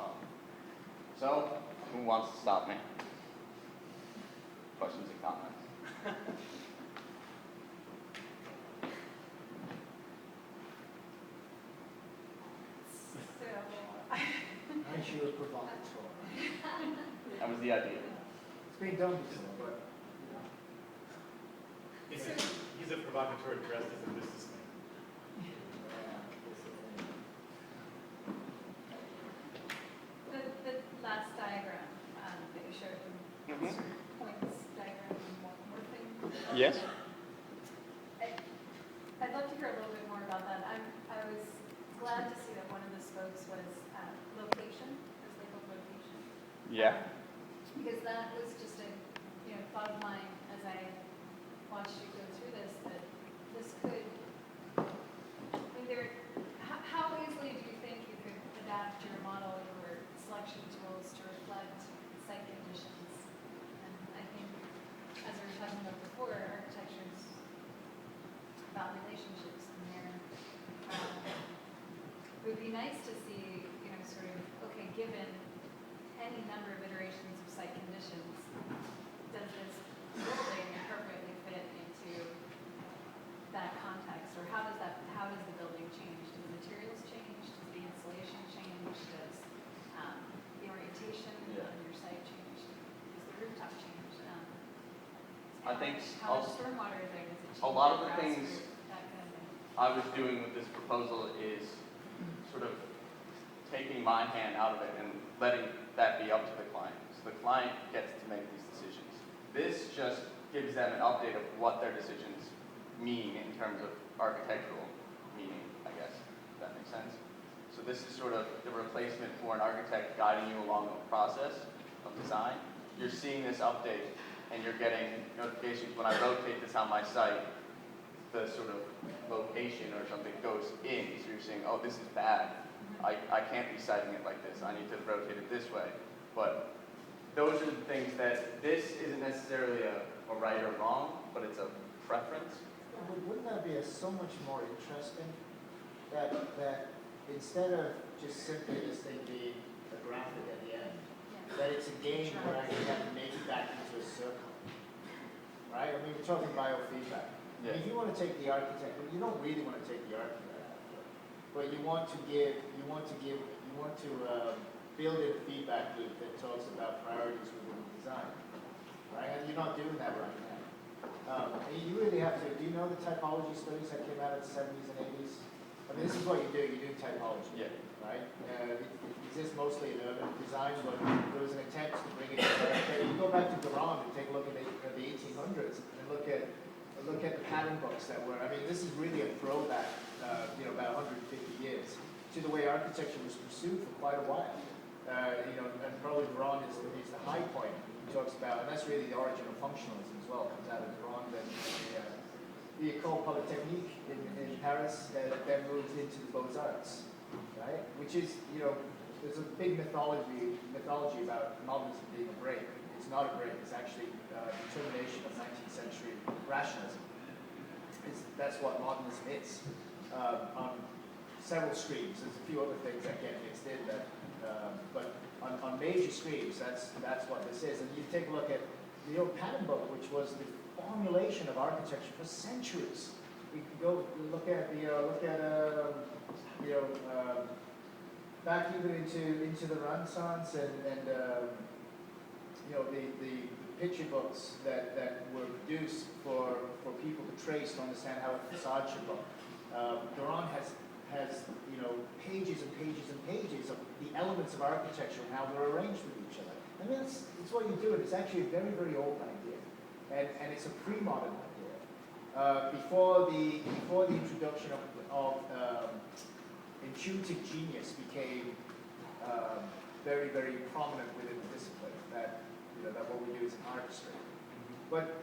problem. So, who wants to stop me? Questions and comments? Aren't you a provocateur? That was the idea. It's been done before, but He's a provocateur dressed as a businessman. The last diagram that you showed, the points diagram and morphing. Yes? I'd love to hear a little bit more about that. I was glad to see that one of the spokes was location, was labeled location. Yeah. Because that was just a thought of mine as I watched you go through this, that this could, how easily do you think you could adapt your model or selection tools to reflect site conditions? And I think, as we were talking about before, architecture is about relationships, and it would be nice to see, sort of, okay, given any number of iterations of site conditions, does this building appropriately fit into that context, or how does the building change? Do the materials change? Does the insulation change? Does the orientation of your site change? Does the rooftop change? I think how much stormwater is there? Does it change? a lot of the grass things root, that kind of thing. I was doing with this proposal is sort of taking my hand out of it and letting that be up to the client. So the client gets to make these decisions. This just gives them an update of what their decisions mean in terms of architectural meaning, I guess, if that makes sense. So this is sort of the replacement for an architect guiding you along the process of design. You're seeing this update and you're getting notifications when I rotate this on my site, the sort of location or something goes in. So you're saying, oh, this is bad. I can't be citing it like this. I need to rotate it this way. But those are the things that this isn't necessarily a right or wrong, but it's a preference. wouldn't that be so much more interesting that instead of just simply this thing being a graphic at the end, that it's a game where I actually have to make it back into a circle, right? I mean, we're talking biofeedback. Yeah. If you want to take the architect, you don't really want to take the architect out of it, but you want to build in a feedback loop that talks about priorities within the design, right? And you're not doing that right now. And you really have to. Do you know the typology studies that came out in the 70s and 80s? I mean, this is what you do. You do typology, right? It exists mostly in urban design, but there was an attempt to bring it in. You go back to Durand and take a look at the 1800s and look at the pattern books that were. I mean, this is really a throwback, about 150 years to the way architecture was pursued for quite a while. And probably Durand is the high point. He talks about, and that's really the origin of functionalism as well. Comes out of Durand and the École Polytechnique in Paris that then moves into the Beaux-Arts, right? Which is, there's a big mythology about modernism being a break. It's not a break. It's actually a determination of 19th century rationalism. That's what modernism is. On several streams, there's a few other things that get mixed in, but on major streams, that's what this is. And you take a look at the old pattern book, which was the formulation of architecture for centuries. We could go look at back even into the Renaissance and the picture books that were produced for people to trace to understand how a facade should look. Durand has pages and pages and pages of the elements of architecture and how they're arranged with each other. I mean, it's what you do. It's actually a very, very old idea, and it's a pre-modern idea. Before the introduction of intuitive genius became very, very prominent within the discipline, that what we do is an artistry. But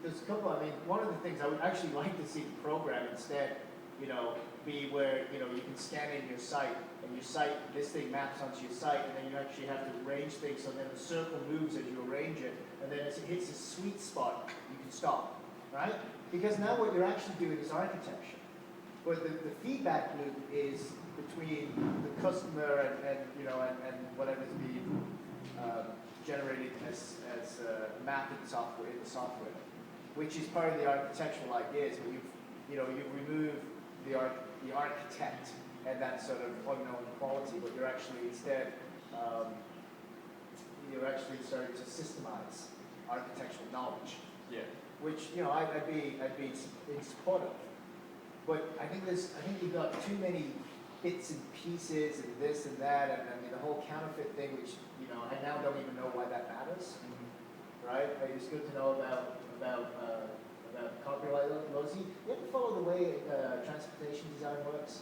there's a couple. I mean, one of the things I would actually like to see the program instead, be where you can scan in your site, and your site, this thing maps onto your site, and then you actually have to arrange things so then the circle moves as you arrange it, and then as it hits a sweet spot, you can stop, right? Because now what you're actually doing is architecture. But the feedback loop is between the customer and whatever's being generated as mapped in the software, which is part of the architectural ideas. But you've removed the architect and that sort of unknown quality, but you're actually instead you're actually starting to systemize architectural knowledge. Yeah. Which I'd be in support of. But I think you've got too many bits and pieces and this and that, and I mean the whole counterfeit thing, which I now don't even know why that matters, right? It's good to know about copyright laws. You ever follow the way transportation design works?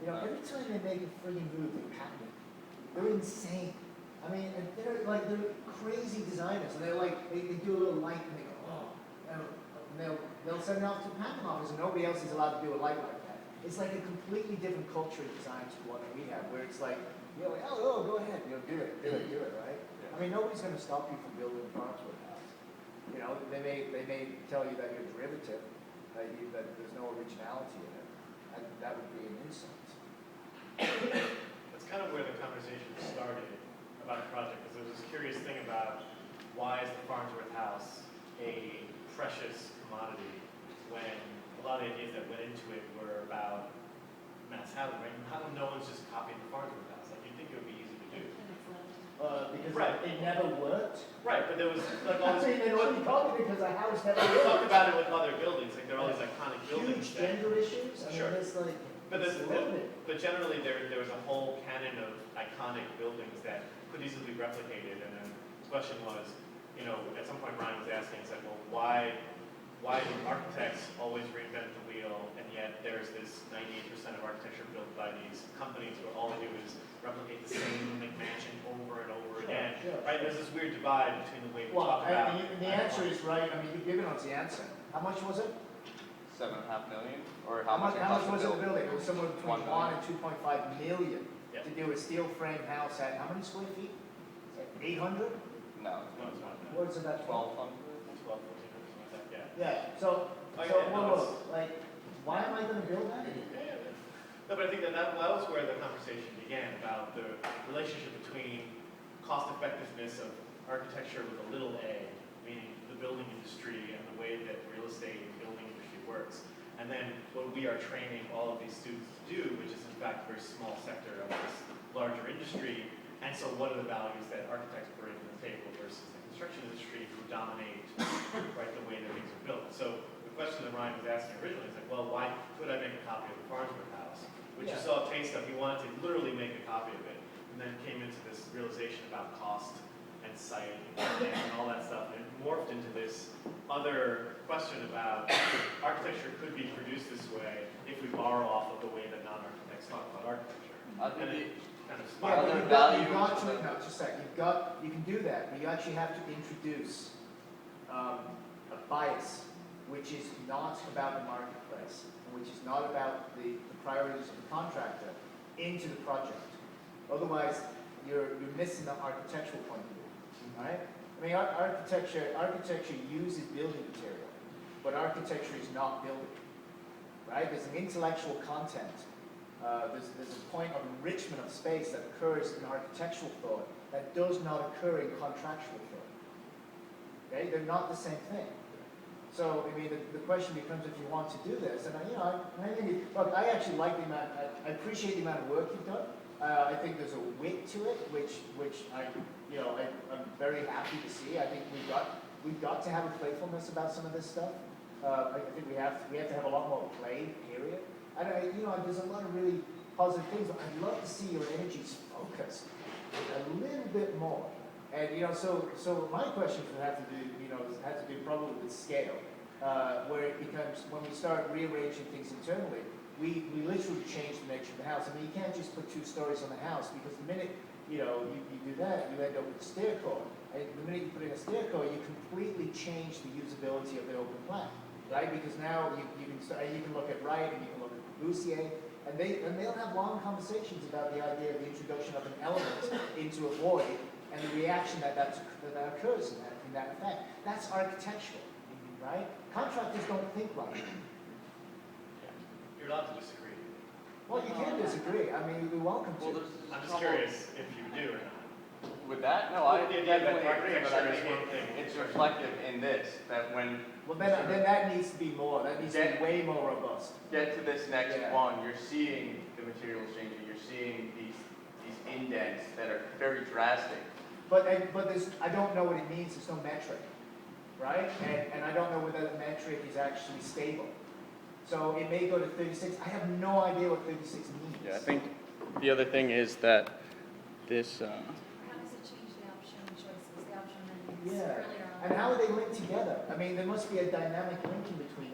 Every time they make a frigging move, they patent it. They're insane. I mean, and they're crazy designers, and they do a little light and they go, oh, and they'll send it off to the patent office, and nobody else is allowed to do a light like that. It's like a completely different culture of design to the one that we have, where it's like, oh, go ahead, do it, right? Yeah. I mean, nobody's going to stop you from building a Farnsworth house. They may tell you that you're derivative, that there's no originality in it, and that would be an insult. That's kind of where the conversation started about the project, because there was this curious thing about why is the Farnsworth house a precious commodity when a lot of the ideas that went into it were about mass housing, right? And how come no one's just copying the Farnsworth house? Like, you'd think it would be easy to do. Because Right. it never worked. Right, but there was like all I this. mean, they only copied it because the house never We talked worked. about it with other buildings, like there are all these iconic buildings. Huge that- gender issues. I mean, Sure. it's like, But, it's limited. but generally there was a whole canon of iconic buildings that could easily be replicated, and then the question was, at some point Ryan was asking, it's like, well, why do architects always reinvent the wheel, and yet there's this 98% of architecture built by these companies where all they do is replicate the same McMansion over and over again, Sure. right? There's this weird divide between the way we Well, talk about. and the answer is right. I mean, you've given us the answer. How much was it? $7.5 million, or how much it How cost much was to it to build? build it? It was somewhere between 1 1 million. and 2.5 million Yeah. to do a steel frame house at how many square feet? 800? No, No, it's not that. What is it at 1,200. 12, 14, something like that, yeah. Yeah. So Oh, yeah, no, whoa, like, why am I going to build that? No, but I think that was where the conversation began, about the relationship between cost effectiveness of architecture with a little a, meaning the building industry and the way that real estate and building industry works, and then what we are training all of these students to do, which is in fact a very small sector of this larger industry. And so what are the values that architects bring to the table versus the construction industry, who dominate right the way that things are built? So the question that Ryan was asking originally is like, well, why could I make a copy of the Farnsworth house? Which you Yeah. saw a taste of. He wanted to literally make a copy of it, and then came into this realization about cost and site and all that stuff, and it morphed into this other question about architecture could be produced this way if we borrow off of the way that non-architects talk about architecture. I And think it kind of Yeah, spiraled. but Other you've value got to to, the- no, just a sec. You can do that, but you actually have to introduce a bias, which is not about the marketplace, and which is not about the priorities of the contractor into the project. Otherwise, you're missing the architectural point of view, right? I mean, architecture uses building material, but architecture is not building, right? There's an intellectual content. There's a point of enrichment of space that occurs in architectural thought that does not occur in contractual thought. Okay, they're not the same thing. So, I mean, the question becomes if you want to do this, and look, I actually like the amount, I appreciate the amount of work you've done. I think there's a wit to it, which I'm very happy to see. I think we've got to have a playfulness about some of this stuff. I think we have to have a lot more play, period. And there's a lot of really positive things, but I'd love to see your energies focused a little bit more. And so my questions would have to do, has to do probably with scale, where it becomes when we start rearranging things internally, we literally change the nature of the house. I mean, you can't just put 2 stories on the house, because the minute you do that, you end up with a stair core. And the minute you put in a stair core, you completely change the usability of the open plan, right? Because now you can look at Wright and you can look at Bussier, and they'll have long conversations about the idea of the introduction of an element into a void and the reaction that occurs in that effect. That's architectural, right? Contractors don't think like that. You're allowed to disagree. Well, you can disagree. I mean, you're welcome Well, to. there's I'm just trouble curious if you do or not. with that. No, I The idea that definitely agree, but I architecture is think one thing. it's reflective in this, that when Well, then that needs to be more. That needs to Yeah. be way more robust. get to this next Yeah. one, you're seeing the materials changing, you're seeing these indents that are very drastic. But there's, I don't know what it means. There's no metric, right? And I don't know whether the metric is actually stable. So it may go to 36. I have no idea what 36 means. Yeah, I think the other thing is that this, How does it change the option choices, the option menus Yeah. earlier on? And how are they linked together? I mean, there must be a dynamic linking between